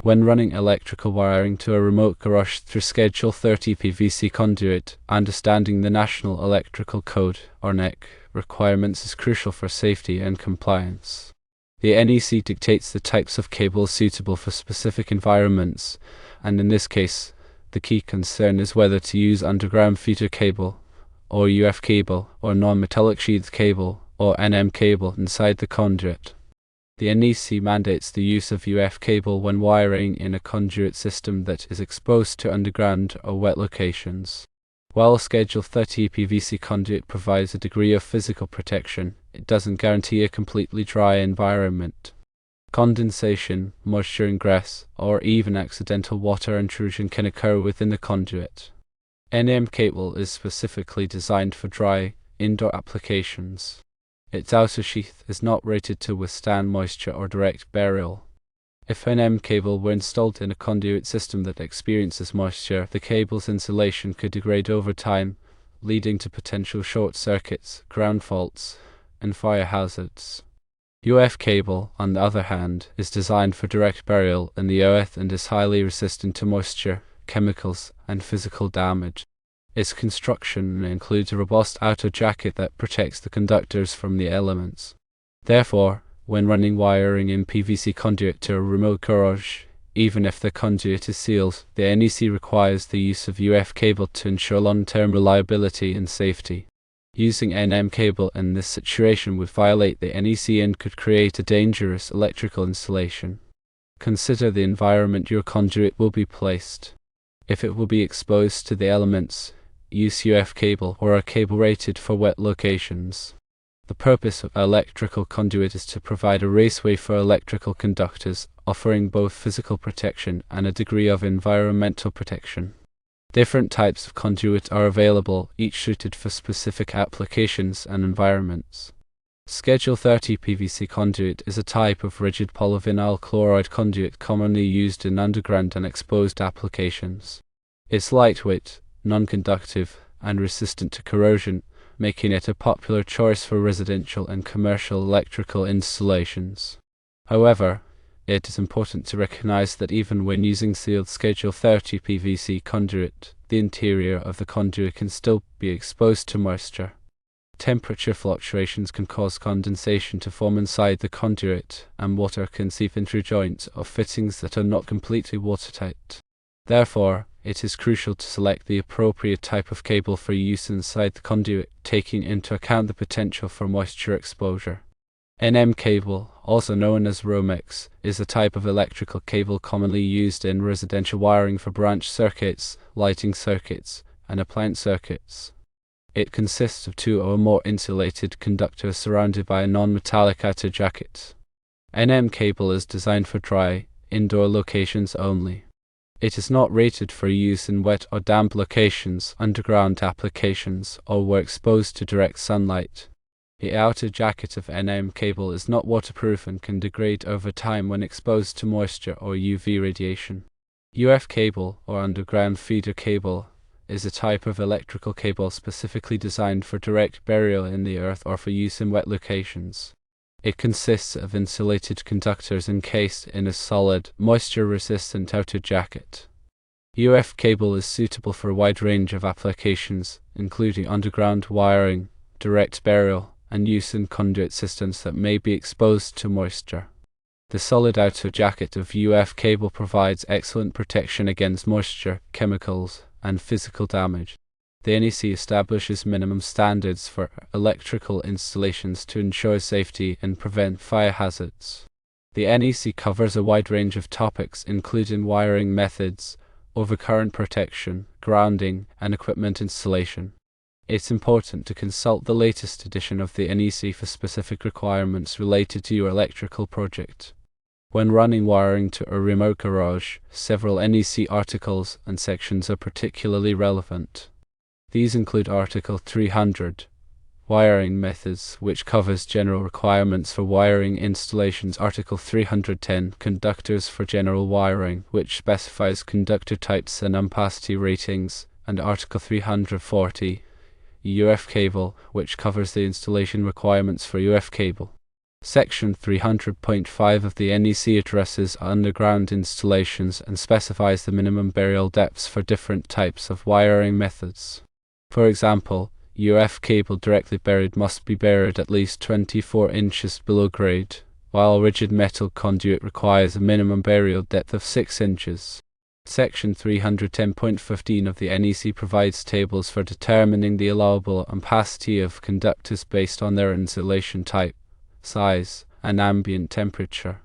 When running electrical wiring to a remote garage through Schedule 30 PVC conduit, understanding the National Electrical Code, or NEC, requirements is crucial for safety and compliance. The NEC dictates the types of cables suitable for specific environments, and in this case, the key concern is whether to use underground feeder cable, or UF cable, or non-metallic sheath cable, or NM cable inside the conduit. The NEC mandates the use of UF cable when wiring in a conduit system that is exposed to underground or wet locations. While Schedule 30 PVC conduit provides a degree of physical protection, it doesn't guarantee a completely dry environment. Condensation, moisture ingress, or even accidental water intrusion can occur within the conduit. NM cable is specifically designed for dry, indoor applications. Its outer sheath is not rated to withstand moisture or direct burial. If an NM cable were installed in a conduit system that experiences moisture, the cable's insulation could degrade over time, leading to potential short circuits, ground faults, and fire hazards. UF cable, on the other hand, is designed for direct burial in the earth and is highly resistant to moisture, chemicals, and physical damage. Its construction includes a robust outer jacket that protects the conductors from the elements. Therefore, when running wiring in PVC conduit to a remote garage, even if the conduit is sealed, the NEC requires the use of UF cable to ensure long-term reliability and safety. Using NM cable in this situation would violate the NEC and could create a dangerous electrical installation. Consider the environment your conduit will be placed. If it will be exposed to the elements, use UF cable or a cable rated for wet locations. The purpose of electrical conduit is to provide a raceway for electrical conductors, offering both physical protection and a degree of environmental protection. Different types of conduit are available, each suited for specific applications and environments. Schedule 30 PVC conduit is a type of rigid polyvinyl chloride conduit commonly used in underground and exposed applications. It's lightweight, non-conductive, and resistant to corrosion, making it a popular choice for residential and commercial electrical installations. However, it is important to recognize that even when using sealed Schedule 30 PVC conduit, the interior of the conduit can still be exposed to moisture. Temperature fluctuations can cause condensation to form inside the conduit, and water can seep in through joints or fittings that are not completely watertight. Therefore, it is crucial to select the appropriate type of cable for use inside the conduit, taking into account the potential for moisture exposure. NM cable, also known as Romex, is a type of electrical cable commonly used in residential wiring for branch circuits, lighting circuits, and appliance circuits. It consists of two or more insulated conductors surrounded by a non-metallic outer jacket. NM cable is designed for dry, indoor locations only. It is not rated for use in wet or damp locations, underground applications, or where exposed to direct sunlight. The outer jacket of NM cable is not waterproof and can degrade over time when exposed to moisture or UV radiation. UF cable, or underground feeder cable, is a type of electrical cable specifically designed for direct burial in the earth or for use in wet locations. It consists of insulated conductors encased in a solid, moisture-resistant outer jacket. UF cable is suitable for a wide range of applications, including underground wiring, direct burial, and use in conduit systems that may be exposed to moisture. The solid outer jacket of UF cable provides excellent protection against moisture, chemicals, and physical damage. The NEC establishes minimum standards for electrical installations to ensure safety and prevent fire hazards. The NEC covers a wide range of topics including wiring methods, overcurrent protection, grounding, and equipment installation. It's important to consult the latest edition of the NEC for specific requirements related to your electrical project. When running wiring to a remote garage, several NEC articles and sections are particularly relevant. These include Article 300, Wiring Methods, which covers general requirements for wiring installations. Article 310, Conductors for general wiring, which specifies conductor types and ampacity ratings, and Article 340, UF cable, which covers the installation requirements for UF cable. Section 300.5 of the NEC addresses underground installations and specifies the minimum burial depths for different types of wiring methods. For example, UF cable directly buried must be buried at least 24 inches below grade, while rigid metal conduit requires a minimum burial depth of 6 inches. Section 310.15 of the NEC provides tables for determining the allowable ampacity of conductors based on their insulation type, size, and ambient temperature.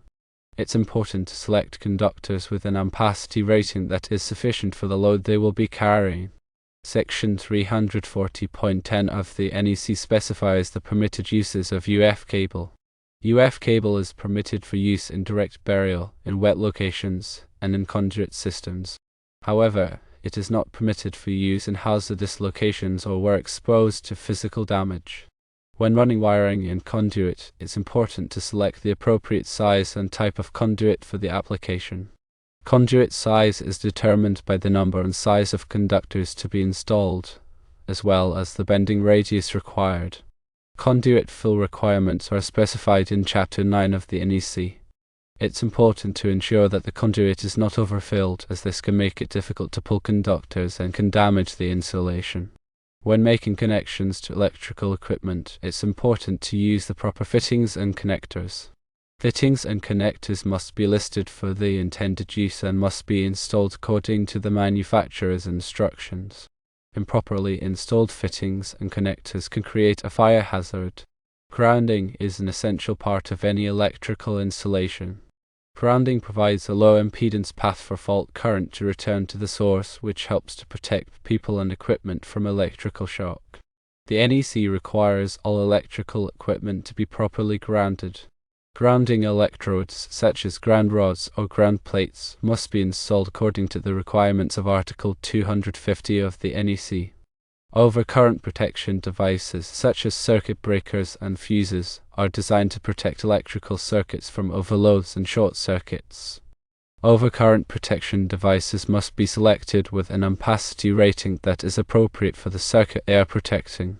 It's important to select conductors with an ampacity rating that is sufficient for the load they will be carrying. Section 340.10 of the NEC specifies the permitted uses of UF cable. UF cable is permitted for use in direct burial, in wet locations, and in conduit systems. However, it is not permitted for use in hazardous locations or where exposed to physical damage. When running wiring in conduit, it's important to select the appropriate size and type of conduit for the application. Conduit size is determined by the number and size of conductors to be installed, as well as the bending radius required. Conduit fill requirements are specified in Chapter 9 of the NEC. It's important to ensure that the conduit is not overfilled, as this can make it difficult to pull conductors and can damage the insulation. When making connections to electrical equipment, it's important to use the proper fittings and connectors. Fittings and connectors must be listed for the intended use and must be installed according to the manufacturer's instructions. Improperly installed fittings and connectors can create a fire hazard. Grounding is an essential part of any electrical installation. Grounding provides a low impedance path for fault current to return to the source, which helps to protect people and equipment from electrical shock. The NEC requires all electrical equipment to be properly grounded. Grounding electrodes, such as ground rods or ground plates, must be installed according to the requirements of Article 250 of the NEC. Overcurrent protection devices, such as circuit breakers and fuses, are designed to protect electrical circuits from overloads and short circuits. Overcurrent protection devices must be selected with an ampacity rating that is appropriate for the circuit they are protecting.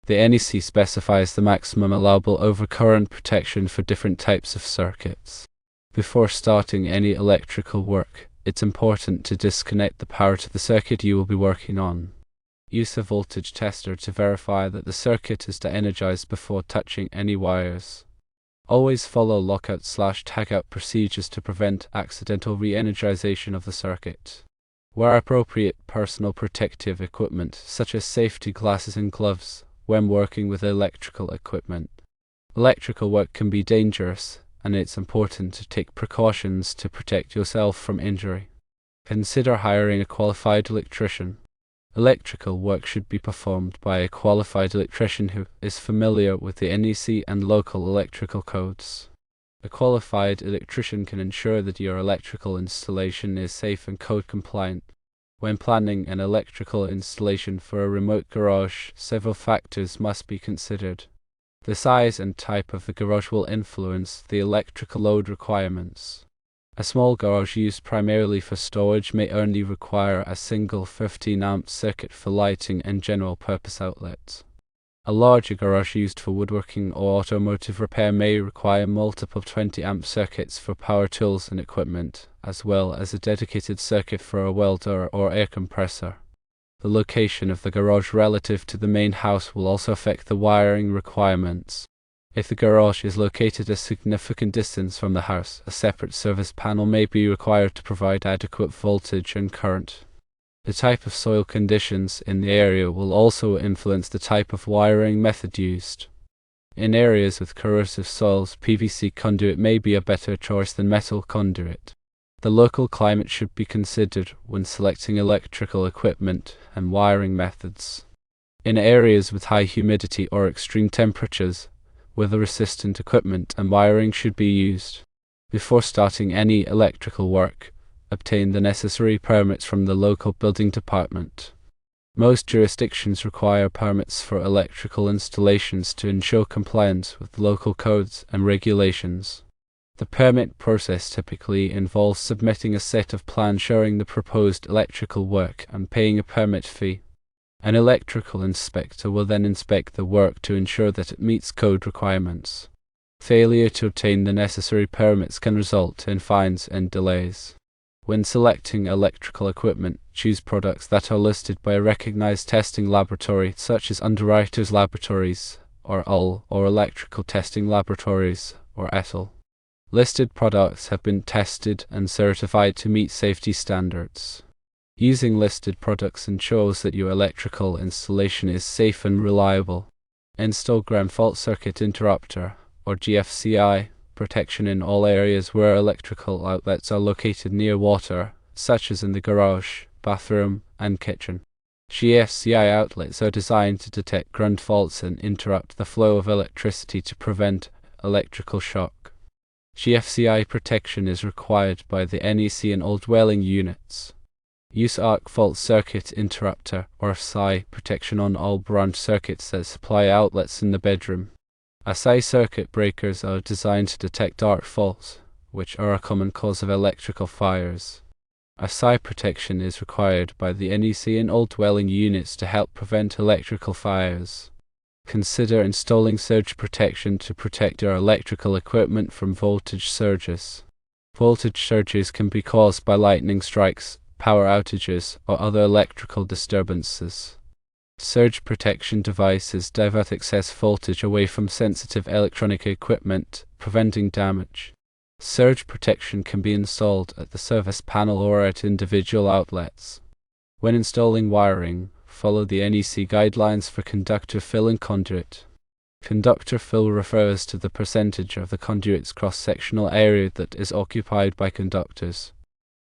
The NEC specifies the maximum allowable overcurrent protection for different types of circuits. Before starting any electrical work, it's important to disconnect the power to the circuit you will be working on. Use a voltage tester to verify that the circuit is de-energized before touching any wires. Always follow lockout/tagout procedures to prevent accidental re-energization of the circuit. Wear appropriate personal protective equipment, such as safety glasses and gloves, when working with electrical equipment. Electrical work can be dangerous, and it's important to take precautions to protect yourself from injury. Consider hiring a qualified electrician. Electrical work should be performed by a qualified electrician who is familiar with the NEC and local electrical codes. A qualified electrician can ensure that your electrical installation is safe and code compliant. When planning an electrical installation for a remote garage, several factors must be considered. The size and type of the garage will influence the electrical load requirements. A small garage used primarily for storage may only require a single 15-amp circuit for lighting and general-purpose outlets. A larger garage used for woodworking or automotive repair may require multiple 20-amp circuits for power tools and equipment, as well as a dedicated circuit for a welder or air compressor. The location of the garage relative to the main house will also affect the wiring requirements. If the garage is located a significant distance from the house, a separate service panel may be required to provide adequate voltage and current. The type of soil conditions in the area will also influence the type of wiring method used. In areas with corrosive soils, PVC conduit may be a better choice than metal conduit. The local climate should be considered when selecting electrical equipment and wiring methods. In areas with high humidity or extreme temperatures, weather-resistant equipment and wiring should be used. Before starting any electrical work, obtain the necessary permits from the local building department. Most jurisdictions require permits for electrical installations to ensure compliance with local codes and regulations. The permit process typically involves submitting a set of plans showing the proposed electrical work and paying a permit fee. An electrical inspector will then inspect the work to ensure that it meets code requirements. Failure to obtain the necessary permits can result in fines and delays. When selecting electrical equipment, choose products that are listed by a recognized testing laboratory such as Underwriters Laboratories, or UL, or Electrical Testing Laboratories, or ETL. Listed products have been tested and certified to meet safety standards. Using listed products ensures that your electrical installation is safe and reliable. Install ground fault circuit interrupter, or GFCI, protection in all areas where electrical outlets are located near water, such as in the garage, bathroom, and kitchen. GFCI outlets are designed to detect ground faults and interrupt the flow of electricity to prevent electrical shock. GFCI protection is required by the NEC in all dwelling units. Use arc fault circuit interrupter, or SI, protection on all branch circuits that supply outlets in the bedroom. SI circuit breakers are designed to detect arc faults, which are a common cause of electrical fires. SI protection is required by the NEC in all dwelling units to help prevent electrical fires. Consider installing surge protection to protect your electrical equipment from voltage surges. Voltage surges can be caused by lightning strikes, power outages, or other electrical disturbances. Surge protection devices divert excess voltage away from sensitive electronic equipment, preventing damage. Surge protection can be installed at the service panel or at individual outlets. When installing wiring, follow the NEC guidelines for conductor fill and conduit. Conductor fill refers to the percentage of the conduit's cross-sectional area that is occupied by conductors.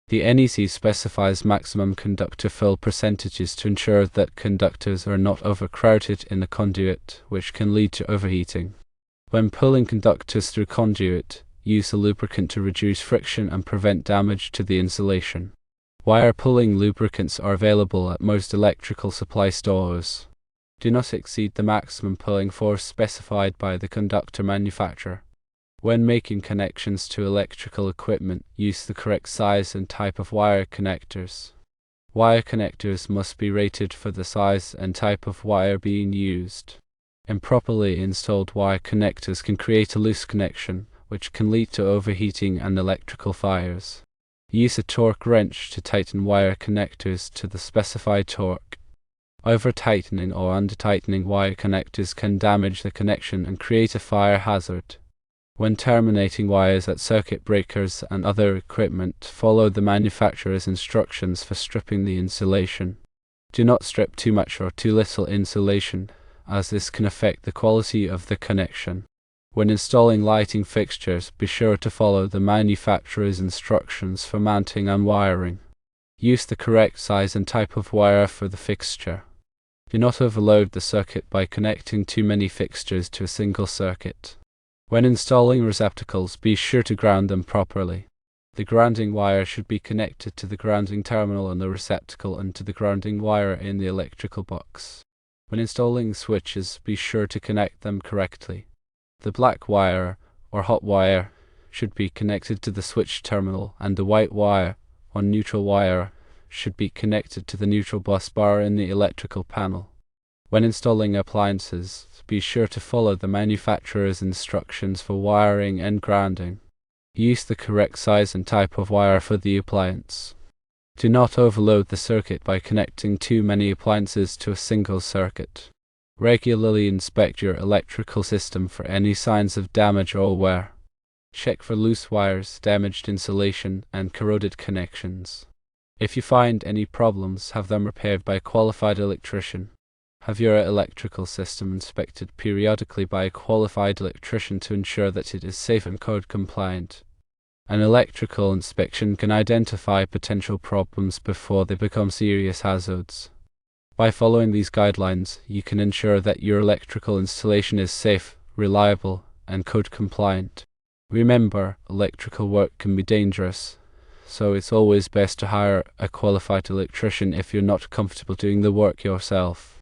The NEC specifies maximum conductor fill percentages to ensure that conductors are not overcrowded in the conduit, which can lead to overheating. When pulling conductors through conduit, use a lubricant to reduce friction and prevent damage to the insulation. Wire pulling lubricants are available at most electrical supply stores. Do not exceed the maximum pulling force specified by the conductor manufacturer. When making connections to electrical equipment, use the correct size and type of wire connectors. Wire connectors must be rated for the size and type of wire being used. Improperly installed wire connectors can create a loose connection, which can lead to overheating and electrical fires. Use a torque wrench to tighten wire connectors to the specified torque. Over-tightening or under-tightening wire connectors can damage the connection and create a fire hazard. When terminating wires at circuit breakers and other equipment, follow the manufacturer's instructions for stripping the insulation. Do not strip too much or too little insulation, as this can affect the quality of the connection. When installing lighting fixtures, be sure to follow the manufacturer's instructions for mounting and wiring. Use the correct size and type of wire for the fixture. Do not overload the circuit by connecting too many fixtures to a single circuit. When installing receptacles, be sure to ground them properly. The grounding wire should be connected to the grounding terminal on the receptacle and to the grounding wire in the electrical box. When installing switches, be sure to connect them correctly. The black wire, or hot wire, should be connected to the switch terminal, and the white wire, or neutral wire, should be connected to the neutral bus bar in the electrical panel. When installing appliances, be sure to follow the manufacturer's instructions for wiring and grounding. Use the correct size and type of wire for the appliance. Do not overload the circuit by connecting too many appliances to a single circuit. Regularly inspect your electrical system for any signs of damage or wear. Check for loose wires, damaged insulation, and corroded connections. If you find any problems, have them repaired by a qualified electrician. Have your electrical system inspected periodically by a qualified electrician to ensure that it is safe and code compliant. An electrical inspection can identify potential problems before they become serious hazards. By following these guidelines, you can ensure that your electrical installation is safe, reliable, and code compliant. Remember, electrical work can be dangerous, so it's always best to hire a qualified electrician if you're not comfortable doing the work yourself.